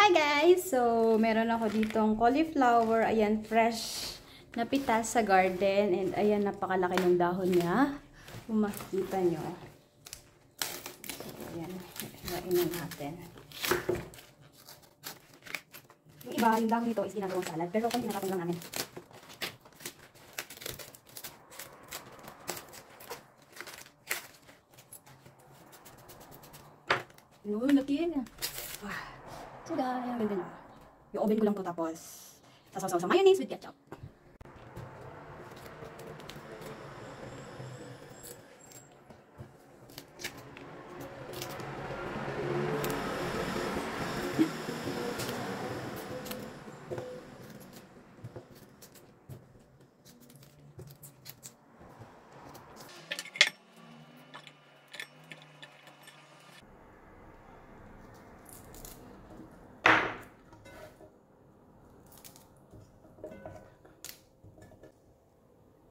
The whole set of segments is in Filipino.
Hi guys! So, meron ako ditong cauliflower. Ayan, fresh na pitas sa garden. And ayan, napakalaki ng dahon niya. Kung makikita nyo. So, ayan. Rain na natin. Yung iba, yung dahon nito is ginagawang salad. Pero kung pinakapin lang namin. Yun, laki na. Wow. So guys, ang ganda na. Yung oven ko lang to tapos sasaw-saw sa mayonnaise with ketchup.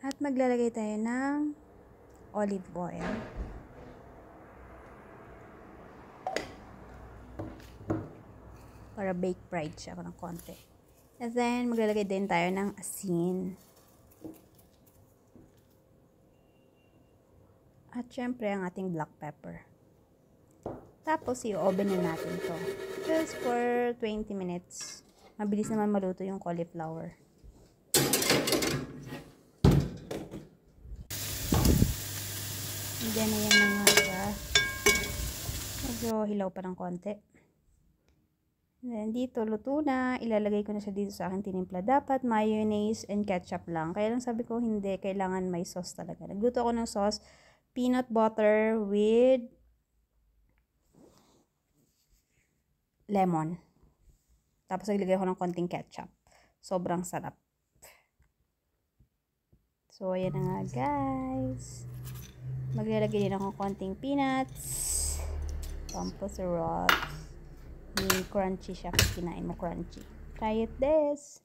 At maglalagay tayo ng olive oil. Para bake fried siya ng konti. And then, maglalagay din tayo ng asin. At syempre, ang ating black pepper. Tapos, i-oven na natin to. Just for 20 minutes. Mabilis naman maluto yung cauliflower. Diyan na yan na nga siya. Medyo hilaw pa ng konti. And then dito, luto na. Ilalagay ko na siya dito sa aking tinimpla. Dapat mayonnaise and ketchup lang. Kaya lang sabi ko, hindi. Kailangan may sauce talaga. Nagluto ako ng sauce. Peanut butter with lemon. Tapos naglagay ako ng konting ketchup. Sobrang sarap. So, ayan na nga guys. Maglalagay din ako konting peanuts. Pampasarap. Crunchy siya. Kinain mo crunchy. Try it this.